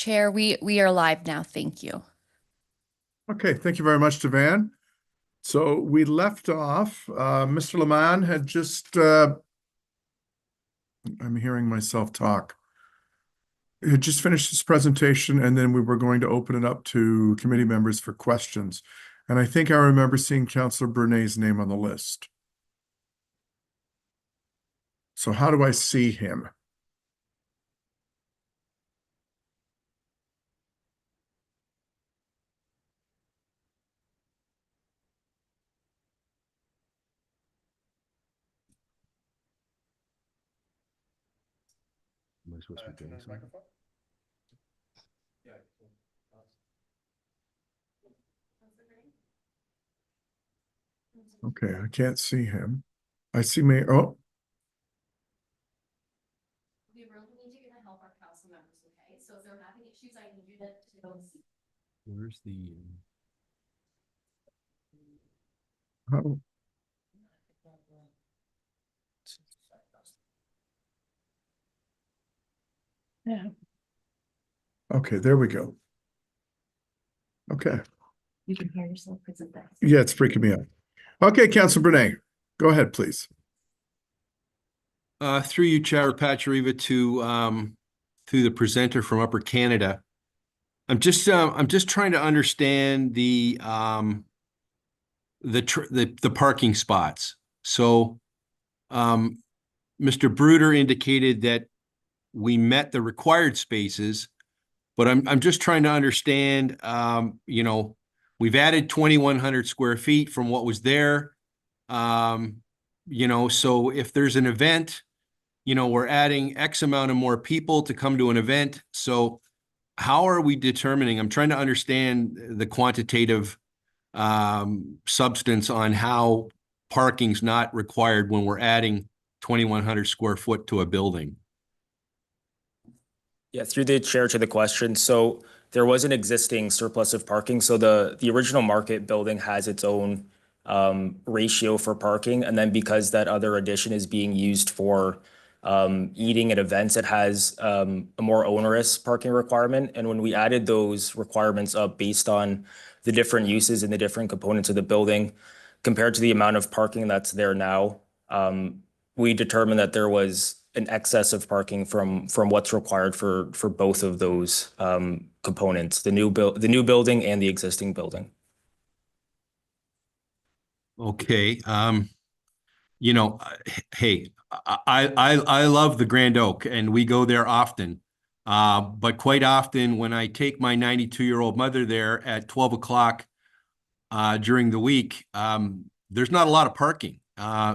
Chair, we are live now. Thank you. Okay, thank you very much, Devan. So we left off, Mr. Lamont had just, I'm hearing myself talk. He had just finished his presentation, and then we were going to open it up to committee members for questions. And I think I remember seeing Councillor Bernay's name on the list. So how do I see him? Am I supposed to be doing something? Okay, I can't see him. I see me. Oh, We really need to get help our council members, okay? So if they're having issues, I need you to go see. Where's the? oh, Yeah. okay, there we go. Okay. You can hear yourself present that. Yeah, it's freaking me out. Okay, Councillor Bernay, go ahead, please. Through you, Chair Pachariva, to the presenter from Upper Canada. I'm just trying to understand the parking spots. So, Mr. Bruder indicated that we met the required spaces, but I'm just trying to understand, you know, we've added 2,100 square feet from what was there. You know, so if there's an event, you know, we're adding X amount of more people to come to an event. So how are we determining? I'm trying to understand the quantitative substance on how parking's not required when we're adding 2,100 square foot to a building. Yeah, through the chair to the question. So there was an existing surplus of parking. So the original market building has its own ratio for parking. And then because that other addition is being used for eating at events, it has a more onerous parking requirement. And when we added those requirements up based on the different uses and the different components of the building, compared to the amount of parking that's there now, we determined that there was an excess of parking from what's required for both of those components, the new building and the existing building. Okay. You know, hey, I love the Grand Oak and we go there often. But quite often when I take my 92-year-old mother there at 12 o'clock during the week, there's not a lot of parking.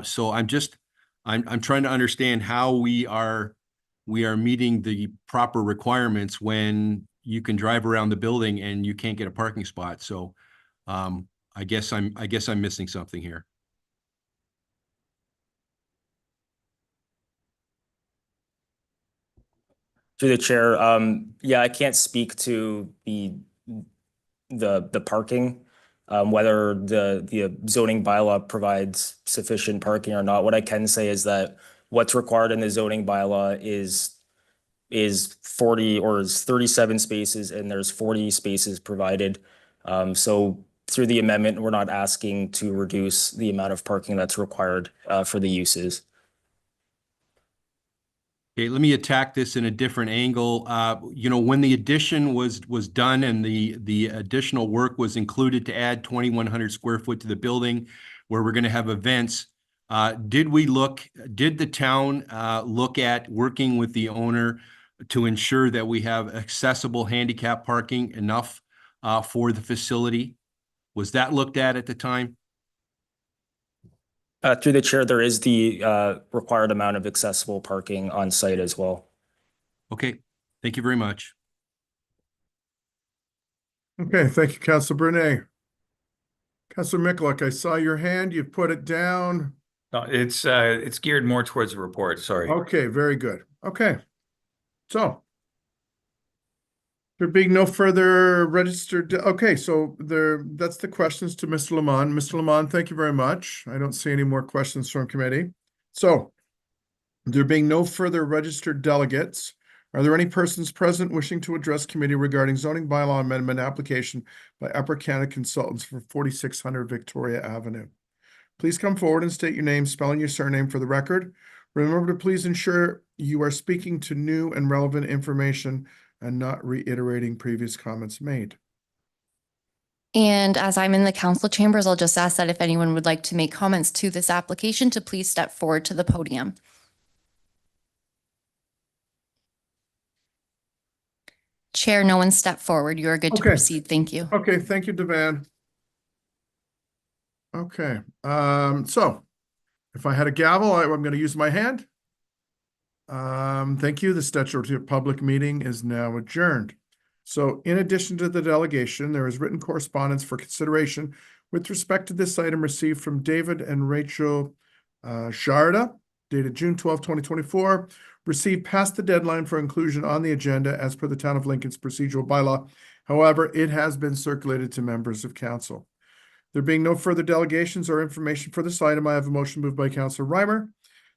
So I'm trying to understand how we are meeting the proper requirements when you can drive around the building and you can't get a parking spot. So I guess I'm missing something here. Through the chair, yeah, I can't speak to the parking, whether the zoning bylaw provides sufficient parking or not. What I can say is that what's required in the zoning bylaw is 40 or is 37 spaces, and there's 40 spaces provided. So through the amendment, we're not asking to reduce the amount of parking that's required for the uses. Okay, let me attack this in a different angle. You know, when the addition was done and the additional work was included to add 2,100 square foot to the building where we're going to have events, did the town look at working with the owner to ensure that we have accessible handicap parking enough for the facility? Was that looked at the time? Through the chair, there is the required amount of accessible parking on site as well. Okay, thank you very much. Okay, thank you, Councillor Bernay. Councillor Michalak, I saw your hand. You've put it down. No, it's geared more towards the report. Sorry. Okay, very good. Okay. So there being no further registered, okay, so that's the questions to Mr. Lamont. Mr. Lamont, thank you very much. I don't see any more questions from committee. So there being no further registered delegates, Are there any persons present wishing to address committee regarding zoning bylaw amendment application by Upper Canada Consultants for 4600 Victoria Avenue? Please come forward and state your name, spelling your surname for the record. Remember to please ensure you are speaking to new and relevant information and not reiterating previous comments made. And as I'm in the council chambers, I'll just ask that if anyone would like to make comments to this application to please step forward to the podium. Chair, no one step forward. You are good to Okay. proceed. Thank you. Okay, thank you, Devan. Okay, so if I had a gavel, I'm going to use my hand. Thank you. The statutory public meeting is now adjourned. So in addition to the delegation, there is written correspondence for consideration with respect to this item received from David and Rachel Sharda, dated June 12, 2024, received past the deadline for inclusion on the agenda as per the Town of Lincoln's procedural bylaw. However, it has been circulated to members of council. There being no further delegations or information for this item, I have a motion moved by Councillor Reimer.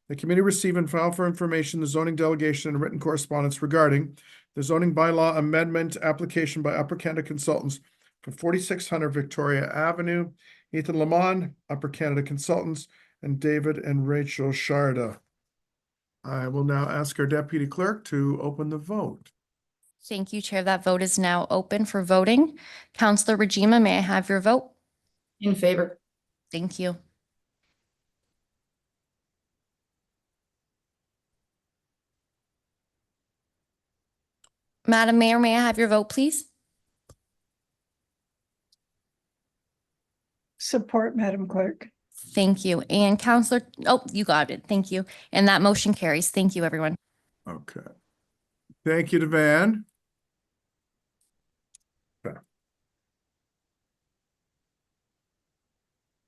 The committee receive and file for information the zoning delegation and written correspondence regarding the zoning bylaw amendment application by Upper Canada Consultants for 4600 Victoria Avenue. Ethan Lamont, Upper Canada Consultants, and David and Rachel Sharda. I will now ask our deputy clerk to open the vote. Thank you, Chair. That vote is now open for voting. Councillor Regima, may I have your vote? In favor. Thank you. Madam Mayor, may I have your vote, please? Support, Madam Clerk. Thank you. And Councillor, oh, you got it. Thank you. And that motion carries. Thank you, everyone. Okay. Thank you, Devan.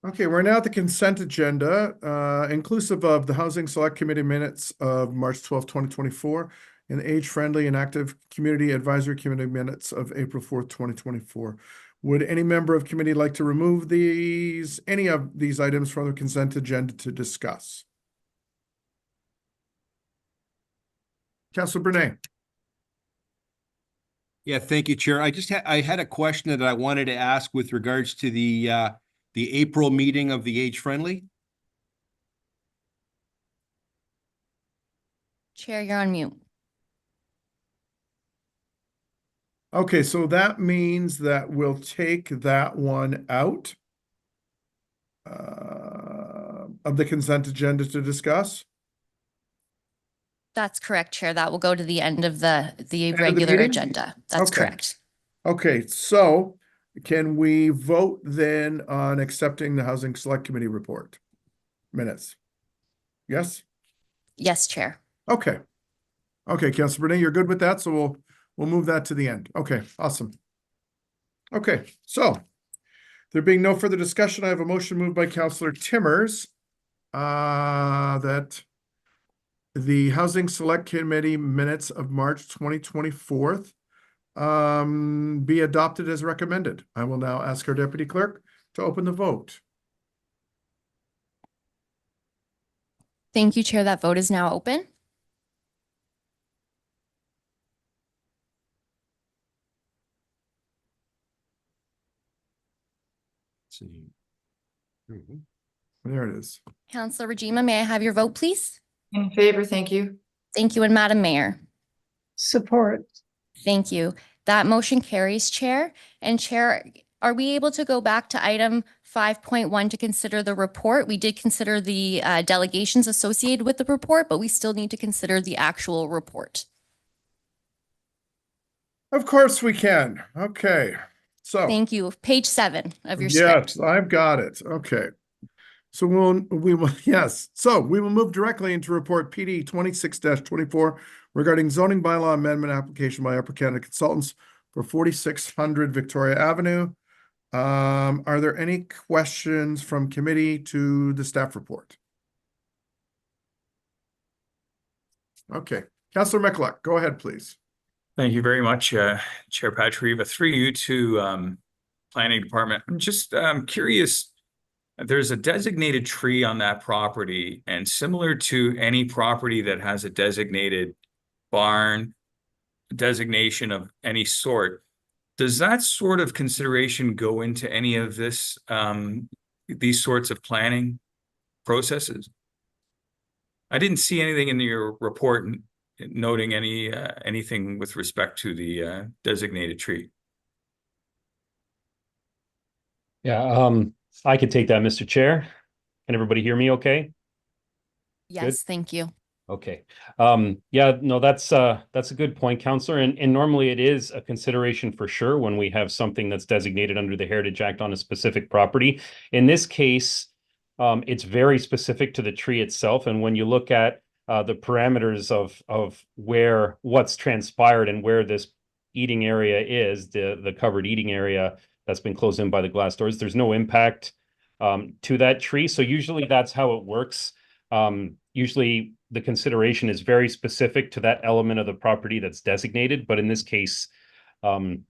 Okay, we're now at the consent agenda, inclusive of the Housing Select Committee minutes of March 12, 2024, and Age-Friendly and Active Community Advisory Committee minutes of April 4th, 2024. Would any member of committee like to remove any of these items from the consent agenda to discuss? Councilor Brunet. Yeah, thank you, Chair. I had a question that I wanted to ask with regards to the April meeting of the Age Friendly. Chair, you're on mute. Okay, so that means that we'll take that one out of the consent agenda to discuss. That's correct, Chair. That will go to the end of the of the regular meeting? agenda. That's Okay. correct. Okay, so can we vote then on accepting the Housing Select Committee report minutes? Yes? Yes, Chair. Okay. Okay, Councilor Brunet, you're good with that, so we'll move that to the end. Okay, awesome. Okay, so there being no further discussion, I have a motion moved by Councilor Timmers that the Housing Select Committee minutes of March 2024 be adopted as recommended. I will now ask our deputy clerk to open the vote. Thank you, Chair. That vote is now open. There it is. Councillor Regima, may I have your vote, please? In favor, thank you. Thank you. And Madam Mayor. Support. Thank you. That motion carries, Chair. And Chair, are we able to go back to item 5.1 to consider the report? We did consider the delegations associated with the report, but we still need to consider the actual report. Of course we can. Okay, so. Thank you. Page 7 of your script. Yes, I've got it. Okay. So we will, yes. So we will move directly into report PD 26-24 regarding zoning bylaw amendment application by Upper Canada Consultants for 4600 Victoria Avenue. Are there any questions from committee to the staff report? Okay, Councillor Michalak, go ahead, please. Thank you very much, Chair Patrieva. Through you to Planning Department. I'm just curious, there's a designated tree on that property, and similar to any property that has a designated barn designation of any sort, does that sort of consideration go into any of this, these sorts of planning processes? I didn't see anything in your report noting anything with respect to the designated tree. Yeah, I could take that, Mr. Chair. Can everybody hear me okay? Yes, thank you. Okay. Yeah, no, that's a good point, Counselor. And normally it is a consideration for sure when we have something that's designated under the Heritage Act on a specific property. In this case, it's very specific to the tree itself. And when you look at the parameters of what's transpired and where this eating area is, the covered eating area that's been closed in by the glass doors, there's no impact to that tree. So usually that's how it works. Usually the consideration is very specific to that element of the property that's designated, but in this case,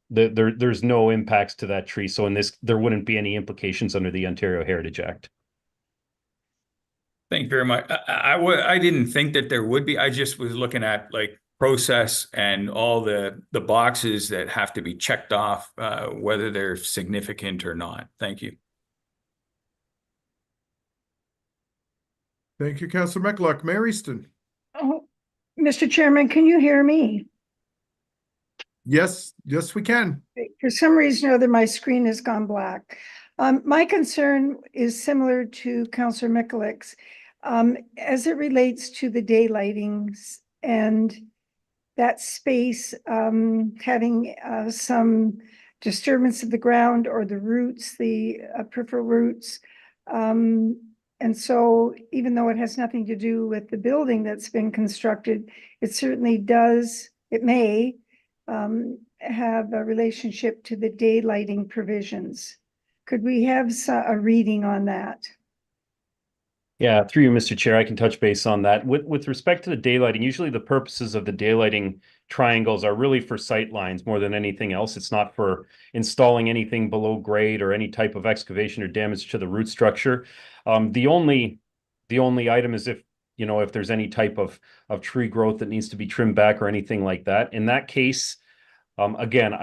there's no impacts to that tree. So there wouldn't be any implications under the Ontario Heritage Act. Thank you very much. I didn't think that there would be. I just was looking at like process and all the boxes that have to be checked off, whether they're significant or not. Thank you. Thank you, Councillor McLeod. Mayor Easton. Oh, Mr. Chairman, can you hear me? Yes, we can. For some reason or other, my screen has gone black. My concern is similar to Councillor Mikulic's, as it relates to the daylighting and that space having some disturbance of the ground or the roots, the peripheral roots. And so even though it has nothing to do with the building that's been constructed, it certainly does, it may have a relationship to the daylighting provisions. Could we have a reading on that? Yeah, through you, Mr. Chair, I can touch base on that. With respect to the daylighting, usually the purposes of the daylighting triangles are really for sight lines more than anything else. It's not for installing anything below grade or any type of excavation or damage to the root structure. The only item is if there's any type of tree growth that needs to be trimmed back or anything like that. In that case, again,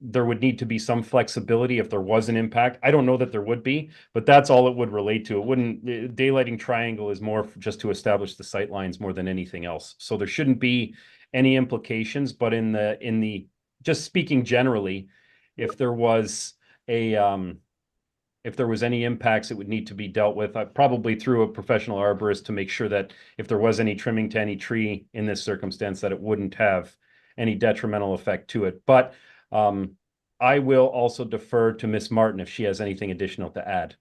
there would need to be some flexibility if there was an impact. I don't know that there would be, but that's all it would relate to. It wouldn't, daylighting triangle is more just to establish the sight lines more than anything else. So there shouldn't be any implications, but in the just speaking generally, if there was any impacts, it would need to be dealt with probably through a professional arborist to make sure that if there was any trimming to any tree in this circumstance, that it wouldn't have any detrimental effect to it. But I will also defer to Ms. Martin if she has anything additional to add.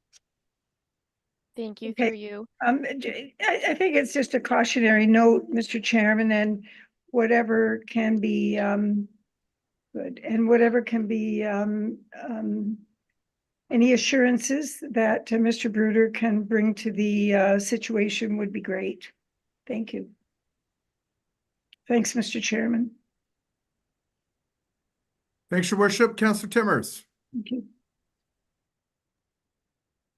Thank you, Okay. through you. I think it's just a cautionary note, Mr. Chairman, and whatever can be good, and whatever can be any assurances that Mr. Bruder can bring to the situation would be great. Thank you. Thanks, Mr. Chairman. Thanks, Your Worship. Councillor Timmers. Thank you.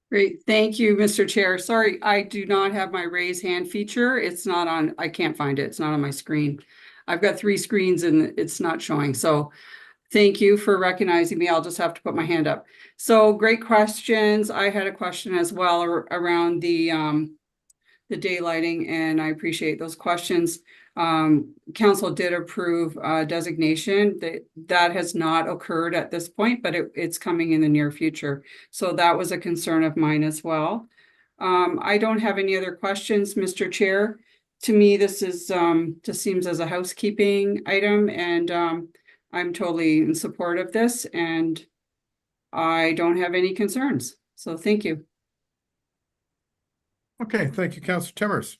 Great, thank you, Mr. Chair. Sorry, I do not have my raise hand feature. It's not on, I can't find it. It's not on my screen. I've got 3 screens and it's not showing. So thank you for recognizing me. I'll just have to put my hand up. So great questions. I had a question as well around the daylighting, and I appreciate those questions. Council did approve designation. That has not occurred at this point, but it's coming in the near future. So that was a concern of mine as well. I don't have any other questions, Mr. Chair. To me, this is just seems as a housekeeping item, and I'm totally in support of this, and I don't have any concerns. So thank you. Okay, thank you, Councillor Timmers.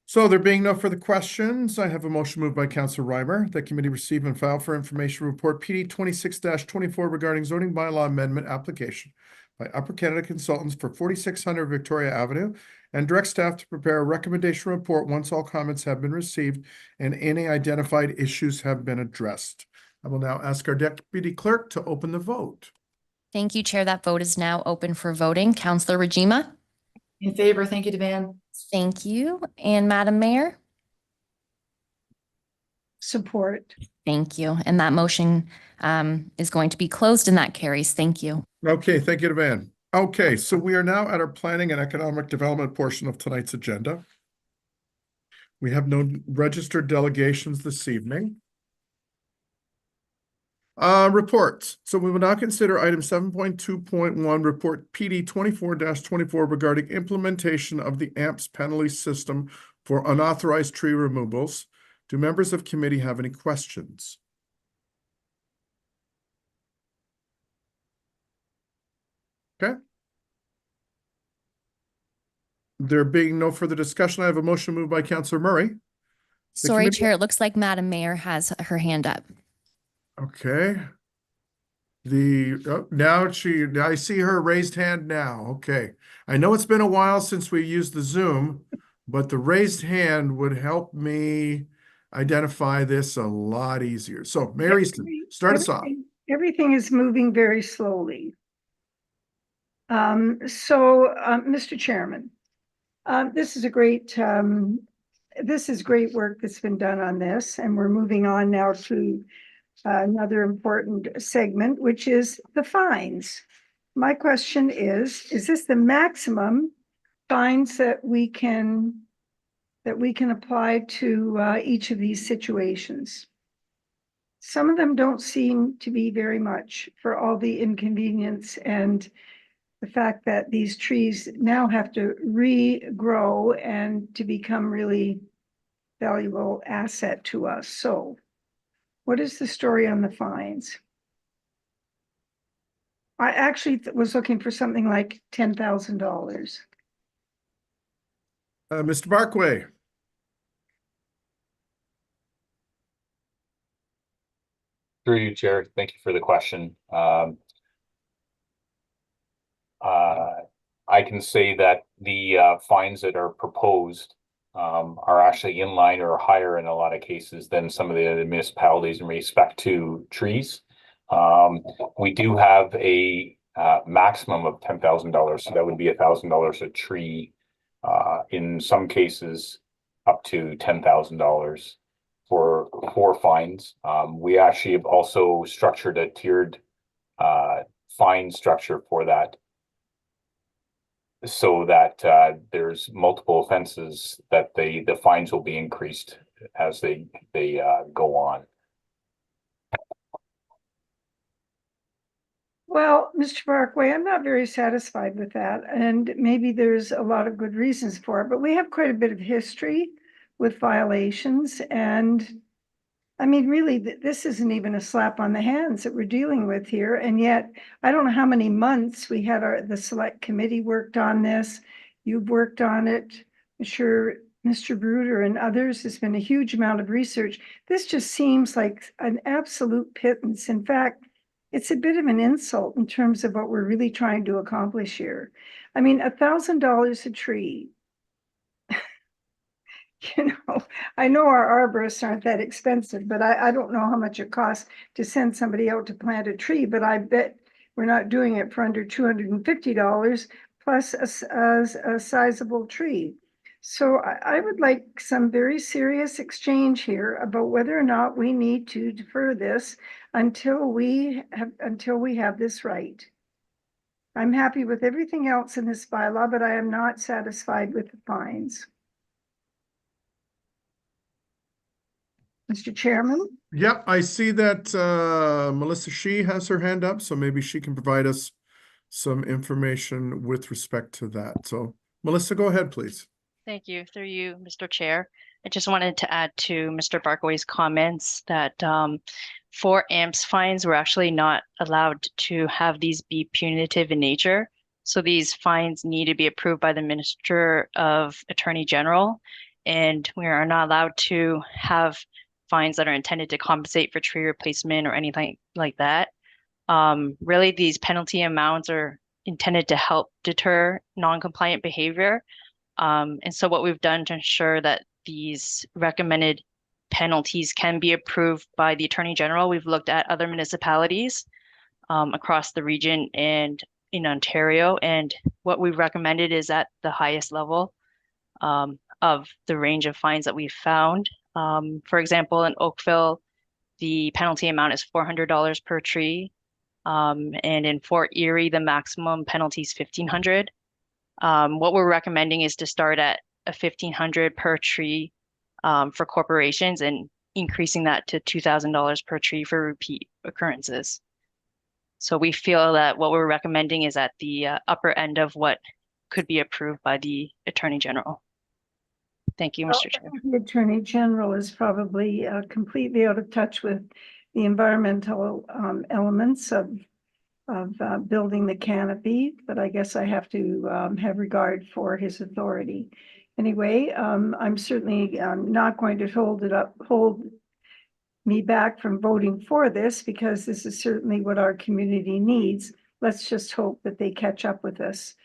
So there being no further questions, I have a motion moved by Councillor Reimer that committee receive and file for information report PD 26-24 regarding zoning bylaw amendment application by Upper Canada Consultants for 4600 Victoria Avenue, and direct staff to prepare a recommendation report once all comments have been received and any identified issues have been addressed. I will now ask our deputy clerk to open the vote. Thank you, Chair. That vote is now open for voting. Councillor Rajima? In favor, thank you, Devan. Thank you. And Madam Mayor? support. Thank you. And that motion is going to be closed and that carries. Thank you. Okay, thank you, Van. Okay, so we are now at our planning and economic development portion of tonight's agenda. We have no registered delegations this evening. Reports. So we will now consider item 7.2.1, report PD 24-24 regarding implementation of the AMPS penalty system for unauthorized tree removals. Do members of committee have any questions? Okay. There being no further discussion, I have a motion moved by Councillor Murray. Sorry, committee- Chair, it looks like Madam Mayor has her hand up. Okay. Now I see her raised hand now. Okay. I know it's been a while since we used the Zoom, but the raised hand would help me identify this a lot easier. So Mayor Easton, start us off. Everything is moving very slowly. Mr. Chairman, this is great work that's been done on this, and we're moving on now to another important segment, which is the fines. My question is this the maximum fines that we can apply to each of these situations? Some of them don't seem to be very much for all the inconvenience and the fact that these trees now have to regrow and to become really valuable asset to us. So what is the story on the fines? I actually was looking for something like $10,000. Mr. Barkway. Through you, Chair. Thank you for the question. I can say that the fines that are proposed are actually in line or higher in a lot of cases than some of the other municipalities in respect to trees. We do have a maximum of $10,000, so that would be $1,000 a tree. In some cases, up to $10,000 for fines. We actually have also structured a tiered fine structure for that, so that there's multiple offenses that the fines will be increased as they go on. Well, Mr. Barkway, I'm not very satisfied with that, and maybe there's a lot of good reasons for it, but we have quite a bit of history with violations, and I mean, really, this isn't even a slap on the hands that we're dealing with here, and yet I don't know how many months we had the select committee worked on this. You've worked on it. I'm sure Mr. Bruder and others, there's been a huge amount of research. This just seems like an absolute pittance. In fact, it's a bit of an insult in terms of what we're really trying to accomplish here. I mean, $1,000 a tree. I know our arborists aren't that expensive, but I don't know how much it costs to send somebody out to plant a tree, but I bet we're not doing it for under $250 plus a sizable tree. So I would like some very serious exchange here about whether or not we need to defer this until we have this right. I'm happy with everything else in this bylaw, but I am not satisfied with the fines. Mr. Chairman? Yep, I see that Melissa Shee has her hand up, so maybe she can provide us some information with respect to that. So Melissa, go ahead, please. Thank you. Through you, Mr. Chair. I just wanted to add to Mr. Barkway's comments that for AMPS fines, we're actually not allowed to have these be punitive in nature. So these fines need to be approved by the Minister of Attorney General, and we are not allowed to have fines that are intended to compensate for tree replacement or anything like that. Really, these penalty amounts are intended to help deter non-compliant behavior. And so what we've done to ensure that these recommended penalties can be approved by the Attorney General, we've looked at other municipalities across the region and in Ontario, and what we've recommended is at the highest level of the range of fines that we've found. For example, in Oakville, the penalty amount is $400 per tree. And in Fort Erie, the maximum penalty is $1,500. What we're recommending is to start at a $1,500 per tree for corporations and increasing that to $2,000 per tree for repeat occurrences. So we feel that what we're recommending is at the upper end of what could be approved by the Attorney General. Thank you, Mr. Chair. The Attorney General is probably completely out of touch with the environmental elements of building the canopy, but I guess I have to have regard for his authority. Anyway, I'm certainly not going to hold me back from voting for this, because this is certainly what our community needs. Let's just hope that they catch up with us,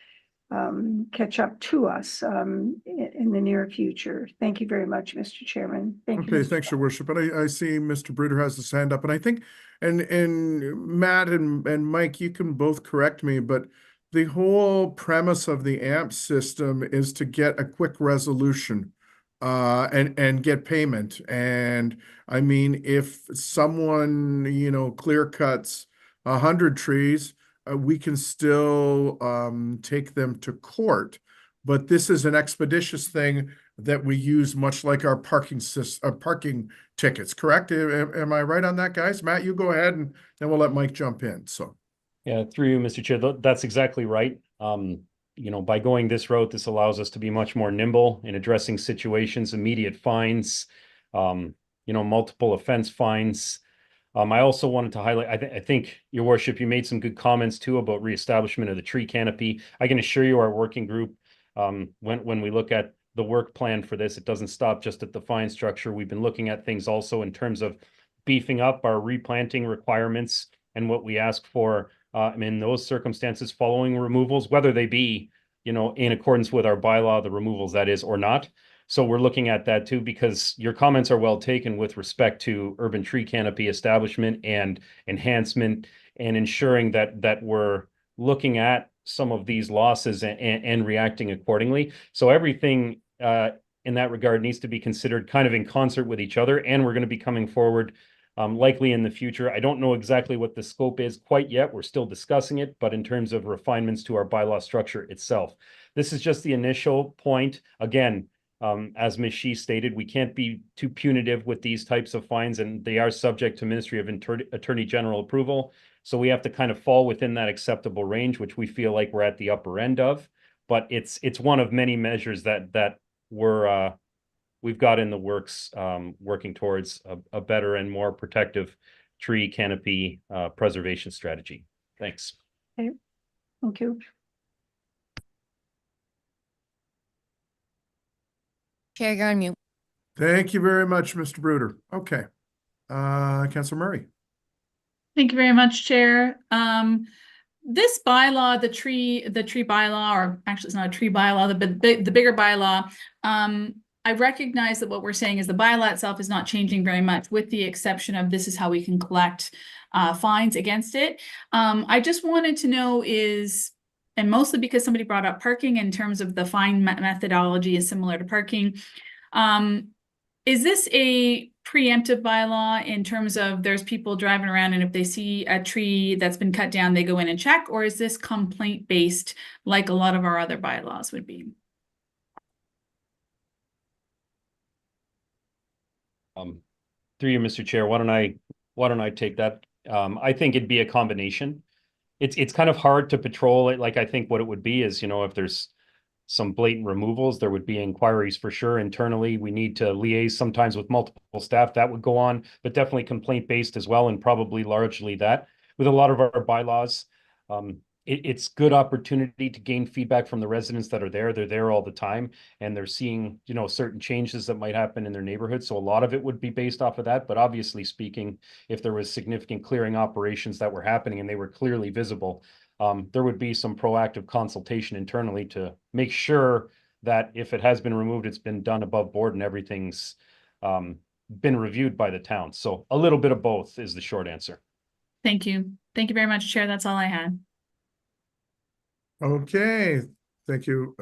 catch up to us in the near future. Thank you very much, Mr. Chairman. Thank you. Okay, thanks, Your Worship. And I see Mr. Bruder has his hand up, and I think, and Matt and Mike, you can both correct me, but the whole premise of the AMP system is to get a quick resolution and get payment. And I mean, if someone, you know, clear cuts 100 trees, we can still take them to court. But this is an expeditious thing that we use, much like our parking tickets, correct? Am I right on that, guys? Matt, you go ahead, and then we'll let Mike jump in. So. Yeah, through you, Mr. Chair, that's exactly right. You know, by going this route, this allows us to be much more nimble in addressing situations, immediate fines, you know, multiple offense fines. I also wanted to highlight, I think, Your Worship, you made some good comments too about reestablishment of the tree canopy. I can assure you our working group, when we look at the work plan for this, it doesn't stop just at the fine structure. We've been looking at things also in terms of beefing up our replanting requirements and what we ask for in those circumstances following removals, whether they be, you know, in accordance with our bylaw, the removals that is, or not. So we're looking at that too, because your comments are well taken with respect to urban tree canopy establishment and enhancement, and ensuring that we're looking at some of these losses and reacting accordingly. So everything in that regard needs to be considered kind of in concert with each other, and we're going to be coming forward likely in the future. I don't know exactly what the scope is quite yet. We're still discussing it, but in terms of refinements to our bylaw structure itself, this is just the initial point. Again, as Ms. Shih stated, we can't be too punitive with these types of fines, and they are subject to Ministry of Attorney General approval. So we have to kind of fall within that acceptable range, which we feel like we're at the upper end of. But it's one of many measures that we've got in the works, working towards a better and more protective tree canopy preservation strategy. Thanks. Okay. Thank you. Chair, you're on mute. Thank you very much, Mr. Bruder. Okay. Councilor Murray. Thank you very much, Chair. This bylaw, the tree bylaw, or actually it's not a tree bylaw, the bigger bylaw, I recognize that what we're saying is the bylaw itself is not changing very much, with the exception of this is how we can collect fines against it. I just wanted to know is, and mostly because somebody brought up parking in terms of the fine methodology is similar to parking. Is this a preemptive bylaw in terms of there's people driving around and if they see a tree that's been cut down, they go in and check? Or is this complaint based like a lot of our other bylaws would be? Through you, Mr. Chair, why don't I take that? I think it'd be a combination. It's kind of hard to patrol it. Like, I think what it would be is, you know, if there's some blatant removals, there would be inquiries for sure internally. We need to liaise sometimes with multiple staff. That would go on, but definitely complaint based as well, and probably largely that. With a lot of our bylaws, it's good opportunity to gain feedback from the residents that are there. They're there all the time, and they're seeing, you know, certain changes that might happen in their neighborhood. So a lot of it would be based off of that. But obviously speaking, if there was significant clearing operations that were happening and they were clearly visible, there would be some proactive consultation internally to make sure that if it has been removed, it's been done above board and everything's been reviewed by the town. So a little bit of both is the short answer. Thank you. Thank you very much, Chair. That's all I had. Okay, thank you.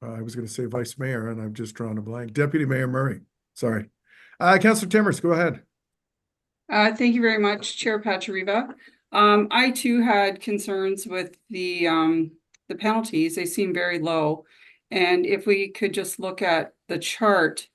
I was gonna say Vice Mayor and I've just drawn a blank. Deputy Mayor Murray, sorry. Councillor Timmers, go ahead. Thank you very much, Chair Pachariva. I too had concerns with the penalties. They seem very low. And if we could just look at the chart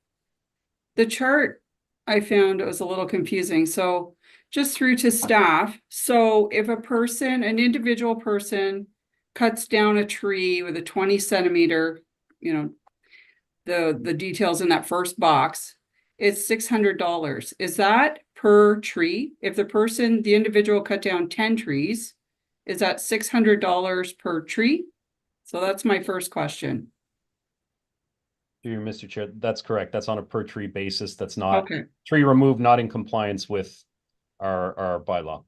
I found it was a little confusing. So just through to staff. So if an individual person cuts down a tree with a 20 centimeter, the details in that first box, it's $600. Is that per tree? If the individual cut down 10 trees, is that $600 per tree? So that's my first question. Through you, Mr. Chair, that's correct. That's on a per tree basis. That's not Okay. tree removed, not in compliance with our bylaw.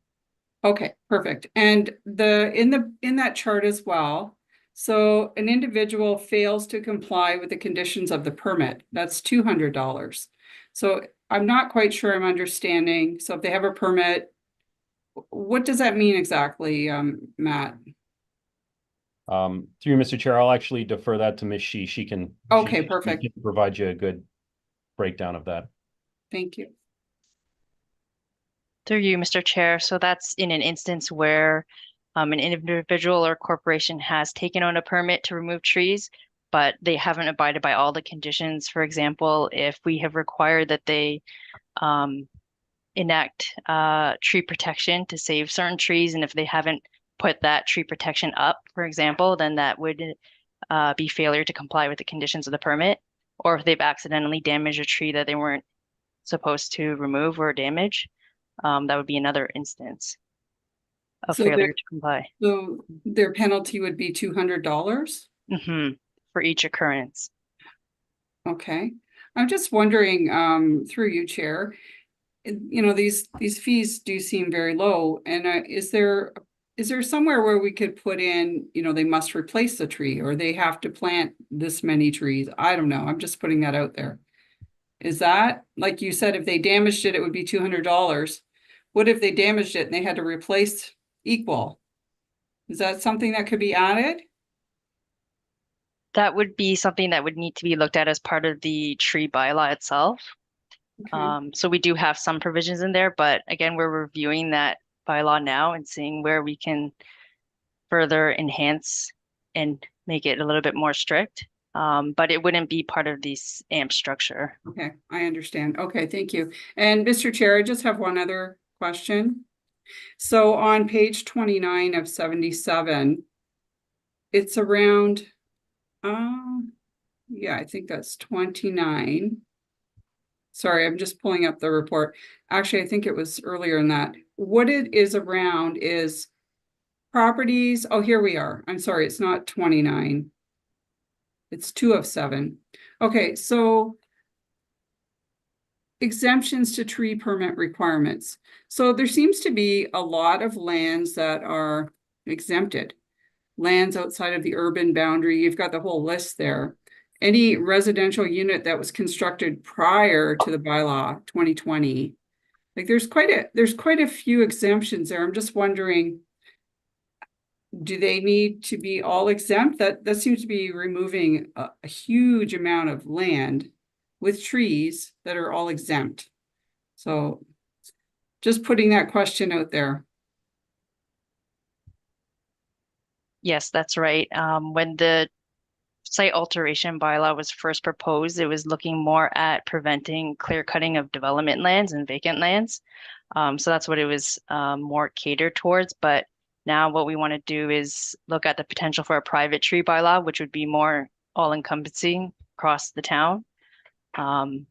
Okay, perfect. And in that chart as well, so an individual fails to comply with the conditions of the permit, that's $200. So I'm not quite sure I'm understanding. So if they have a permit, what does that mean exactly, Matt? Through you, Mr. Chair, I'll actually defer that to Ms. Shi. She can Perfect. she can provide you a good breakdown of that. Thank you. Through you, Mr. Chair. So that's in an instance where an individual or corporation has taken on a permit to remove trees, but they haven't abided by all the conditions. For example, if we have required that they enact tree protection to save certain trees, and if they haven't put that tree protection up, for example, then that would be failure to comply with the conditions of the permit. Or if they've accidentally damaged a tree that they weren't supposed to remove or damage, that would be another instance of failure to comply. So their penalty would be $200? For each occurrence. Okay. I'm just wondering, through you, Chair, these fees do seem very low. And is there somewhere where we could put in, they must replace the tree or they have to plant this many trees? I don't know. I'm just putting that out there. Is that, like you said, if they damaged it, it would be $200. What if they damaged it and they had to replace equal? Is that something that could be added? That would be something that would need to be looked at as part of the tree bylaw itself. Okay. So we do have some provisions in there, but again, we're reviewing that bylaw now and seeing where we can further enhance and make it a little bit more strict. But it wouldn't be part of this AMP structure. Okay, I understand. Okay, thank you. And Mr. Chair, I just have one other question. So on page 29 of 77, it's around, yeah, I think that's 29. Sorry, I'm just pulling up the report. Actually, I think it was earlier in that. What it is around is properties. Oh, here we are. I'm sorry, it's not 29. It's 2 of 7. Okay, so exemptions to tree permit requirements. So there seems to be a lot of lands that are exempted. Lands outside of the urban boundary, you've got the whole list there. Any residential unit that was constructed prior to the bylaw 2020. Like there's quite a few exemptions there. I'm just wondering, do they need to be all exempt? That seems to be removing a huge amount of land with trees that are all exempt. So just putting that question out there. Yes, that's right. When the site alteration bylaw was first proposed, it was looking more at preventing clear cutting of development lands and vacant lands. So that's what it was more catered towards. But now what we want to do is look at the potential for a private tree bylaw, which would be more all-encompassing across the town. And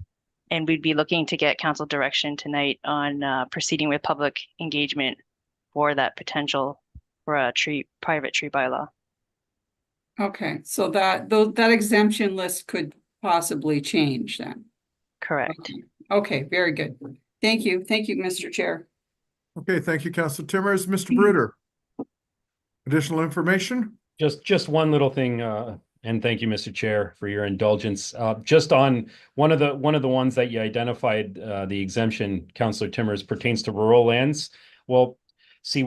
we'd be looking to get council direction tonight on proceeding with public engagement for that potential for a private tree bylaw. Okay, so that exemption list could possibly change then. Correct. Okay, very good. Thank you. Thank you, Mr. Chair. Okay, thank you, Councillor Timmers. Mr. Bruder. Additional information? Just one little thing, and thank you, Mr. Chair, for your indulgence. Just on one of the ones that you identified, the exemption, Councillor Timmers, pertains to rural lands. Well, see,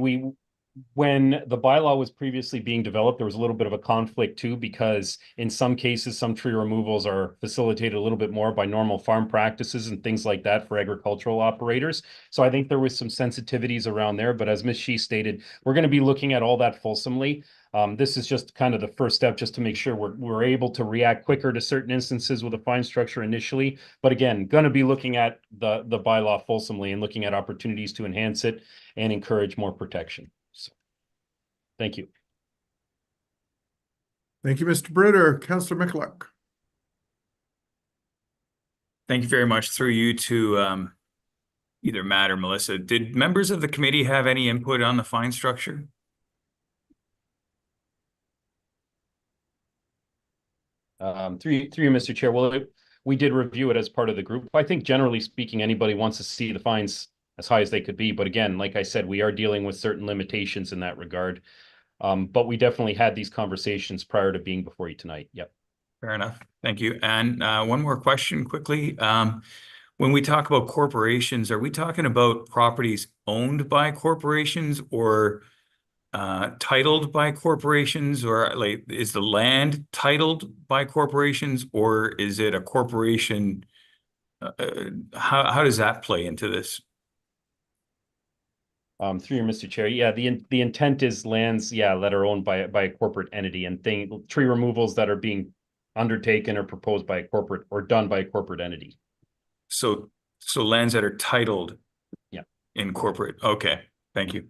when the bylaw was previously being developed, there was a little bit of a conflict too, because in some cases, some tree removals are facilitated a little bit more by normal farm practices and things like that for agricultural operators. So I think there was some sensitivities around there, but as Ms. Shi stated, we're going to be looking at all that fulsomely. This is just kind of the first step, just to make sure we're able to react quicker to certain instances with a fine structure initially. But again, going to be looking at the bylaw fulsomely and looking at opportunities to enhance it and encourage more protection. So, thank you. Thank you, Mr. Bruder. Councillor Michalak. Thank you very much. Through you to either Matt or Melissa. Did members of the committee have any input on the fine structure? Through you, Mr. Chair. Well, we did review it as part of the group. I think generally speaking, anybody wants to see the fines as high as they could be. But again, like I said, we are dealing with certain limitations in that regard. But we definitely had these conversations prior to being before you tonight. Yep. Fair enough. Thank you. And one more question quickly. When we talk about corporations, are we talking about properties owned by corporations or titled by corporations, or like is the land titled by corporations, or is it a corporation? How does that play into this? Through you, Mr. Chair. Yeah, the intent is lands, that are owned by a corporate entity, and tree removals that are being undertaken or proposed by a corporate or done by a corporate entity. So lands that are titled in corporate. Okay, thank you.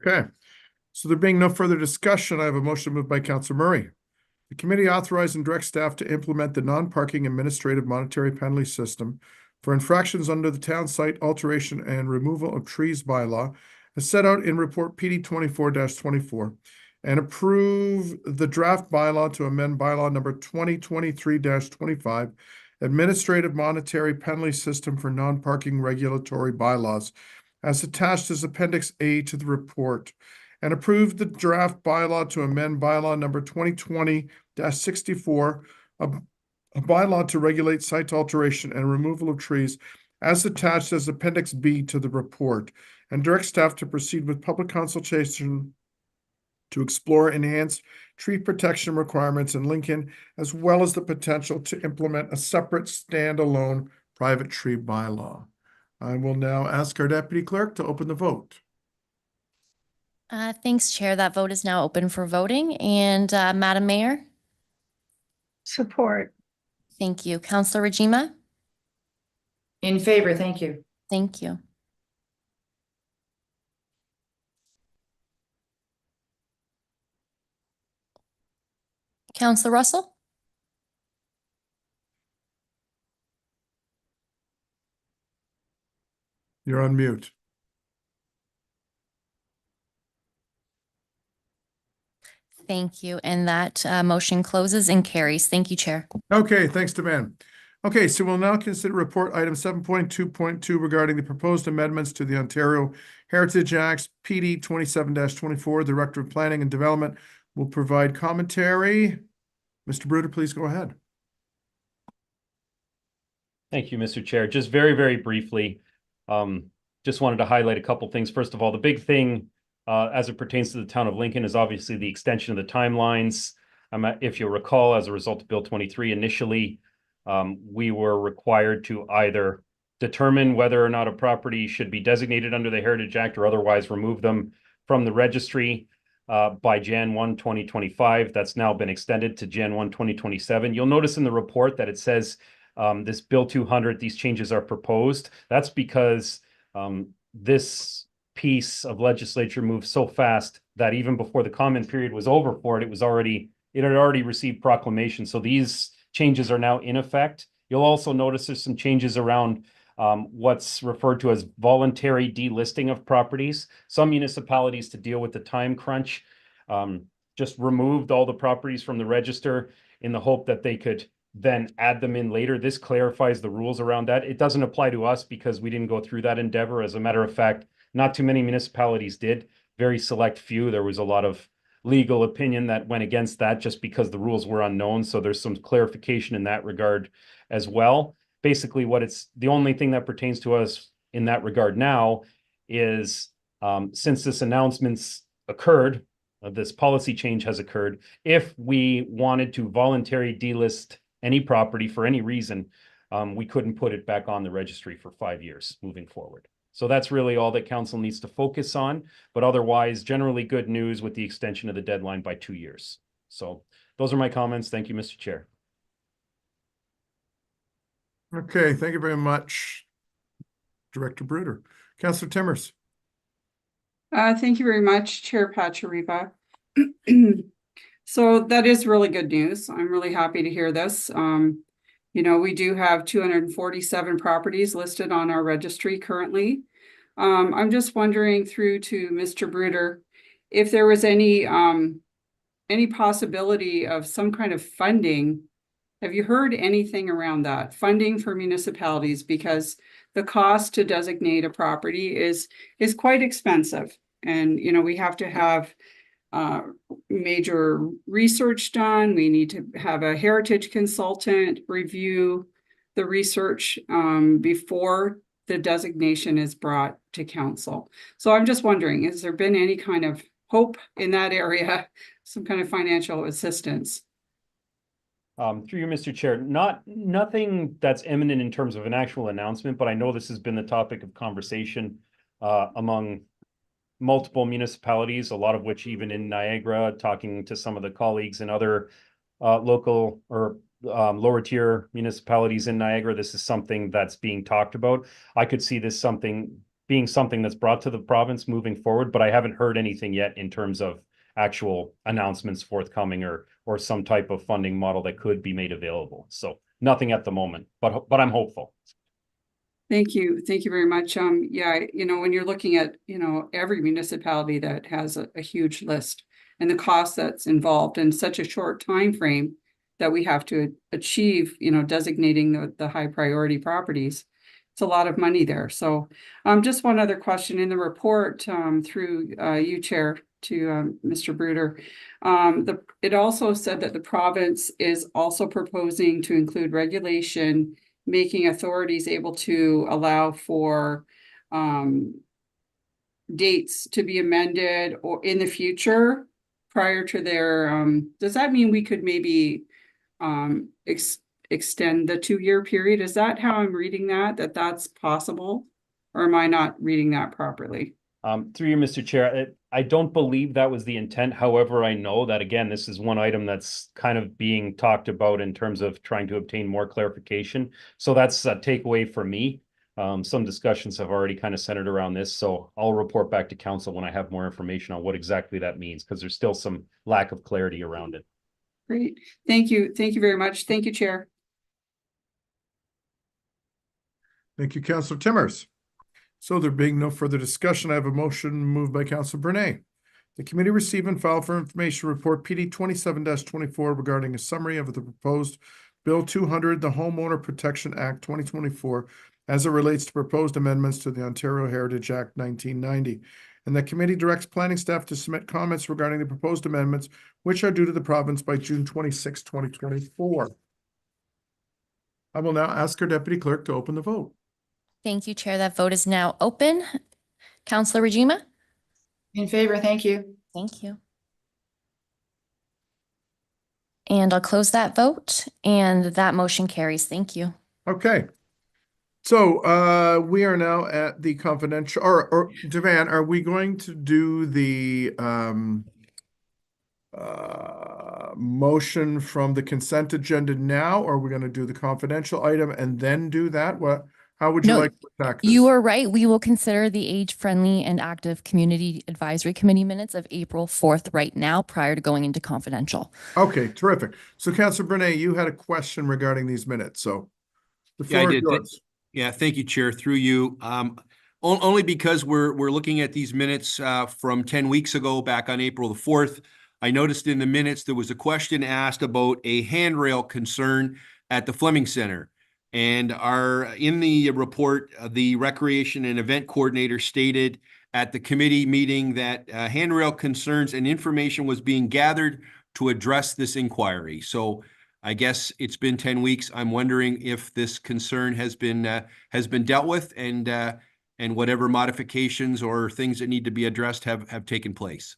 Okay, so there being no further discussion, I have a motion moved by Councillor Murray. The committee authorized and directs staff to implement the non-parking administrative monetary penalty system for infractions under the town site alteration and removal of trees bylaw as set out in report PD 24-24 and approve the draft bylaw to amend bylaw number 2023-25 administrative monetary penalty system for non-parking regulatory bylaws as attached as Appendix A to the report, and approve the draft bylaw to amend bylaw number 2020-64, a bylaw to regulate site alteration and removal of trees as attached as Appendix B to the report, and direct staff to proceed with public consultation to explore enhanced tree protection requirements in Lincoln, as well as the potential to implement a separate standalone private tree bylaw. I will now ask our deputy clerk to open the vote. Thanks, Chair. That vote is now open for voting. And Madam Mayor? Support. Thank you. Councillor Rajima? In favor, thank you. Thank you. Councillor Russell? You're on mute. Thank you. And that motion closes and carries. Thank you, Chair. Okay, thanks, Devan. Okay, so we'll now consider report item 7.2.2 regarding the proposed amendments to the Ontario Heritage Acts, PD 27-24. Director of Planning and Development will provide commentary. Mr. Bruder, please go ahead. Thank you, Mr. Chair. Just very, very briefly, just wanted to highlight a couple things. First of all, the big thing as it pertains to the town of Lincoln is obviously the extension of the timelines. If you'll recall, as a result of Bill 23, initially, we were required to either determine whether or not a property should be designated under the Heritage Act or otherwise remove them from the registry by Jan 1, 2025. That's now been extended to Jan 1, 2027. You'll notice in the report that it says this Bill 200, these changes are proposed. That's because this piece of legislature moved so fast that even before the comment period was over for it, it had already received proclamation. So these changes are now in effect. You'll also notice there's some changes around what's referred to as voluntary delisting of properties. Some municipalities, to deal with the time crunch, just removed all the properties from the register in the hope that they could then add them in later. This clarifies the rules around that. It doesn't apply to us because we didn't go through that endeavor. As a matter of fact, not too many municipalities did. Very select few. There was a lot of legal opinion that went against that just because the rules were unknown. So there's some clarification in that regard as well. Basically, the only thing that pertains to us in that regard now is, since this announcement's occurred, this policy change has occurred, if we wanted to voluntarily delist any property for any reason, we couldn't put it back on the registry for 5 years moving forward. So that's really all that council needs to focus on, but otherwise generally good news with the extension of the deadline by 2 years. So those are my comments. Thank you, Mr. Chair. Okay, thank you very much, Director Bruder. Councillor Timmers. Thank you very much, Chair Pachariba. So that is really good news. I'm really happy to hear this. You know, we do have 247 properties listed on our registry currently. I'm just wondering through to Mr. Bruder, if there was any possibility of some kind of funding. Have you heard anything around that? Funding for municipalities, because the cost to designate a property is quite expensive. And, you know, we have to have major research done. We need to have a heritage consultant review the research before the designation is brought to council. So I'm just wondering, has there been any kind of hope in that area, some kind of financial assistance? Through you, Mr. Chair, nothing that's imminent in terms of an actual announcement, but I know this has been the topic of conversation among multiple municipalities, a lot of which even in Niagara, talking to some of the colleagues in other local or lower tier municipalities in Niagara, this is something that's being talked about. I could see this being something that's brought to the province moving forward, but I haven't heard anything yet in terms of actual announcements forthcoming or some type of funding model that could be made available. So nothing at the moment, but I'm hopeful. Thank you. Thank you very much. Yeah, you know, when you're looking at, you know, every municipality that has a huge list and the cost that's involved in such a short time frame that we have to achieve, you know, designating the high priority properties, it's a lot of money there. So just one other question in the report through you, Chair, to Mr. Bruder. It also said that the province is also proposing to include regulation making authorities able to allow for dates to be amended or in the future prior to their, does that mean we could maybe extend the 2-year period? Is that how I'm reading that that's possible? Or am I not reading that properly? Through you, Mr. Chair, I don't believe that was the intent. However, I know that, again, this is one item that's kind of being talked about in terms of trying to obtain more clarification. So that's a takeaway for me. Some discussions have already kind of centered around this. So I'll report back to council when I have more information on what exactly that means, because there's still some lack of clarity around it. Great. Thank you. Thank you very much. Thank you, Chair. Thank you, Councillor Timmers. So there being no further discussion, I have a motion moved by Councillor Brunet. The committee receive and file for information report PD 27-24 regarding a summary of the proposed Bill 200, the Homeowner Protection Act 2024, as it relates to proposed amendments to the Ontario Heritage Act 1990. And the committee directs planning staff to submit comments regarding the proposed amendments, which are due to the province by June 26, 2024. I will now ask our deputy clerk to open the vote. Thank you, Chair. That vote is now open. Councillor Rajima? In favor, thank you. Thank you. And I'll close that vote, and that motion carries. Thank you. Okay. So we are now at the confidential, or Devan, are we going to do the motion from the consent agenda now, or are we going to do the confidential item and then do that? How would you like to attack this? You are right. We will consider the age-friendly and active community advisory committee minutes of April 4th right now, prior to going into confidential. Okay, terrific. So Councillor Brunet, you had a question regarding these minutes, so the floor is yours. Yeah, thank you, Chair. Through you, only because we're looking at these minutes from 10 weeks ago, back on April the 4th. I noticed in the minutes there was a question asked about a handrail concern at the Fleming Center. And in the report, the Recreation and Event Coordinator stated at the committee meeting that handrail concerns and information was being gathered to address this inquiry. So I guess it's been 10 weeks. I'm wondering if this concern has been dealt with, and and whatever modifications or things that need to be addressed have taken place.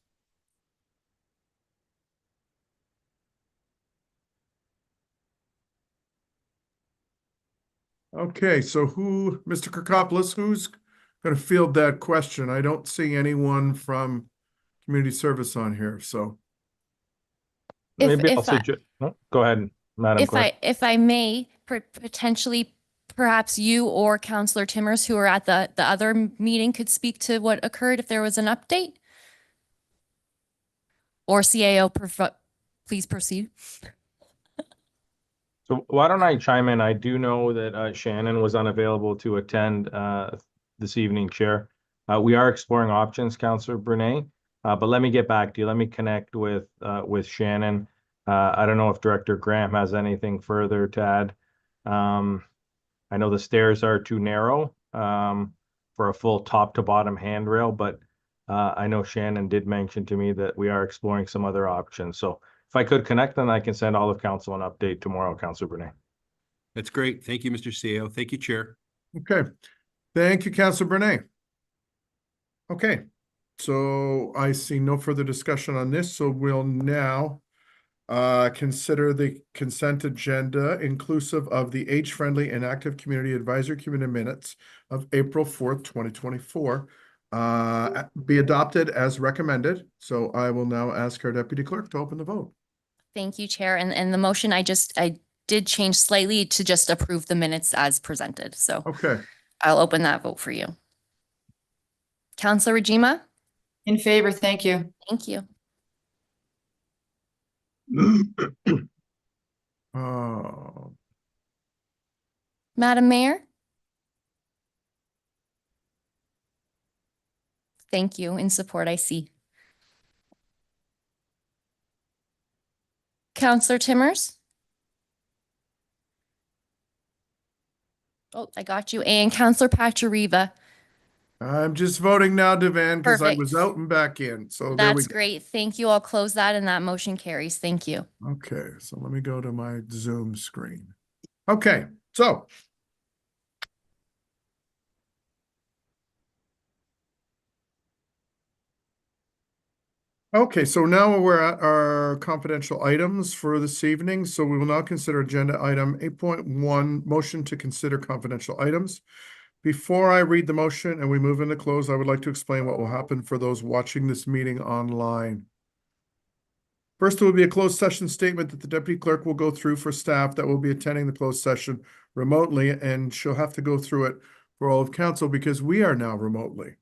Okay, so Mr. Kirkopoulos, who's going to field that question? I don't see anyone from community service on here, so. Maybe I'll Go ahead, Madam Clerk. If I may, potentially, perhaps you or Counselor Timmers, who are at the other meeting, could speak to what occurred if there was an update. Or CAO, please proceed. So why don't I chime in? I do know that Shannon was unavailable to attend this evening, Chair. We are exploring options, Councillor Brunei, but let me get back to you. Let me connect with Shannon. I don't know if Director Graham has anything further to add. I know the stairs are too narrow for a full top to bottom handrail, but I know Shannon did mention to me that we are exploring some other options. So if I could connect, then I can send all of council an update tomorrow, Councillor Brunei. That's great. Thank you, Mr. CEO. Thank you, Chair. Okay. Thank you, Councillor Brunei. Okay, so I see no further discussion on this, so we'll now consider the consent agenda inclusive of the age-friendly and active community advisory committee minutes of April 4th, 2024, be adopted as recommended. So I will now ask our deputy clerk to open the vote. Thank you, Chair. And the motion, I did change slightly to just approve the minutes as presented. So Okay. I'll open that vote for you. Councillor Rajima? In favor, thank you. Thank you. Madam Mayor? Thank you. In support, I see. Councillor Timmers? Oh, I got you. And Councillor Pachariva? I'm just voting now, Devan, because I was Perfect. out and back in. So there we That's go. great. Thank you. I'll close that and that motion carries. Thank you. Okay, so let me go to my Zoom screen. Okay, so now we're at our confidential items for this evening. So we will now consider agenda item 8.1, motion to consider confidential items. Before I read the motion and we move into close, I would like to explain what will happen for those watching this meeting online. First, there will be a closed session statement that the deputy clerk will go through for staff that will be attending the closed session remotely, and she'll have to go through it for all of council because we are now remotely.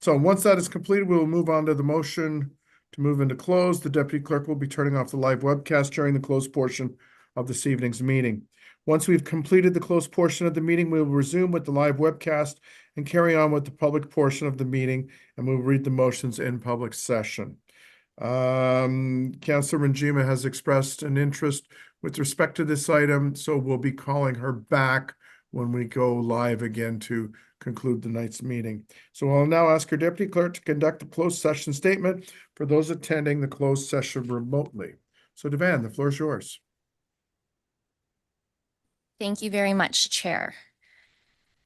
So once that is completed, we will move on to the motion to move into close. The deputy clerk will be turning off the live webcast during the closed portion of this evening's meeting. Once we've completed the closed portion of the meeting, we will resume with the live webcast and carry on with the public portion of the meeting, and we'll read the motions in public session. Councillor Rajima has expressed an interest with respect to this item, so we'll be calling her back when we go live again to conclude the night's meeting. So I'll now ask our deputy clerk to conduct a closed session statement for those attending the closed session remotely. So Devan, the floor is yours. Thank you very much, Chair.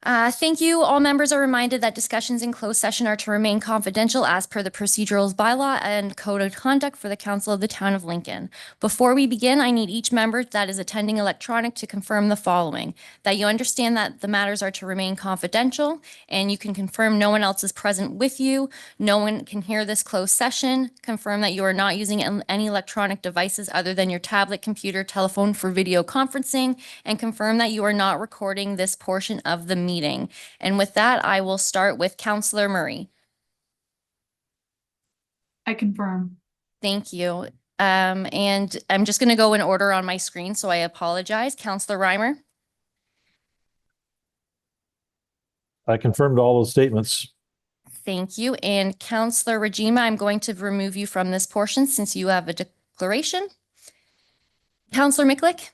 Thank you. All members are reminded that discussions in closed session are to remain confidential as per the procedurals bylaw and code of conduct for the Council of the Town of Lincoln. Before we begin, I need each member that is attending electronic to confirm the following: that you understand that the matters are to remain confidential, and you can confirm no one else is present with you, no one can hear this closed session, confirm that you are not using any electronic devices other than your tablet, computer, telephone for video conferencing, and confirm that you are not recording this portion of the meeting. And with that, I will start with Councillor Murray. I confirm. Thank you. And I'm just going to go in order on my screen, so I apologize. Councillor Reimer. I confirmed all those statements. Thank you. And Councillor Rajima, I'm going to remove you from this portion since you have a declaration. Councillor Miklik.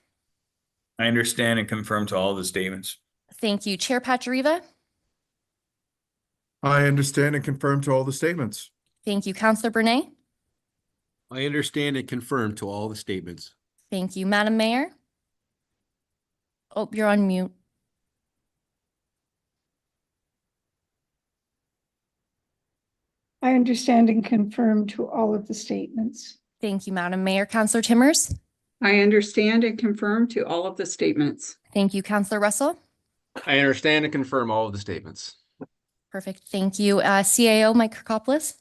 I understand and confirm to all the statements. Thank you. Chair Pachariva. I understand and confirm to all the statements. Thank you. Councillor Brunei. I understand and confirm to all the statements. Thank you. Madam Mayor. Oh, you're on mute. I understand and confirm to all of the statements. Thank you, Madam Mayor. Councillor Timmers? I understand and confirm to all of the statements. Thank you, Councillor Russell. I understand and confirm all of the statements. Perfect. Thank you. CAO Mike Kirkopoulos?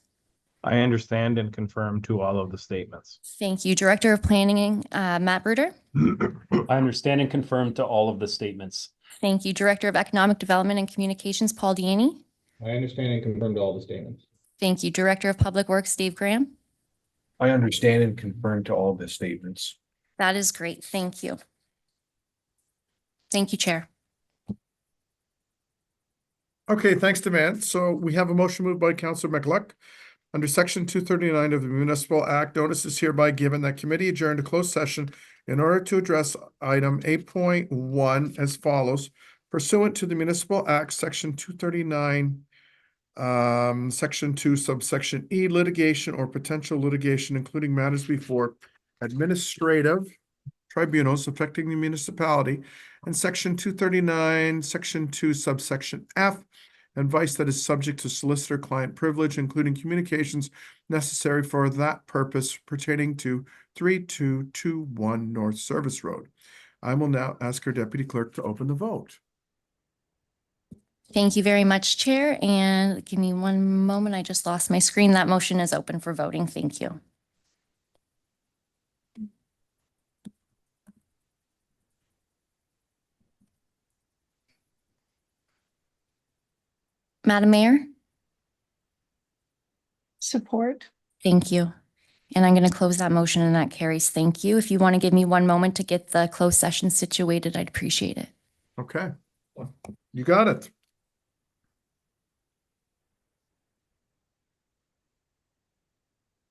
I understand and confirm to all of the statements. Thank you. Director of Planning, Matt Bruder? I understand and confirm to all of the statements. Thank you. Director of Economic Development and Communications, Paul Diani? I understand and confirm to all the statements. Thank you. Director of Public Works, Dave Graham? I understand and confirm to all the statements. That is great. Thank you. Thank you, Chair. Okay, thanks, Devan. So we have a motion moved by Councillor McLeod. Under section 239 of the Municipal Act, notice is hereby given that committee adjourned to closed session in order to address item 8.1 as follows. Pursuant to the Municipal Act, section 239, section 2, subsection E, litigation or potential litigation, including matters before administrative tribunals affecting the municipality, and section 239, section 2, subsection F, advice that is subject to solicitor-client privilege, including communications necessary for that purpose pertaining to 3221 North Service Road. I will now ask our deputy clerk to open the vote. Thank you very much, Chair. And give me one moment. I just lost my screen. That motion is open for voting. Thank you. Madam Mayor? Support. Thank you. And I'm going to close that motion and that carries. Thank you. If you want to give me one moment to get the closed session situated, I'd appreciate it. Okay, you got it.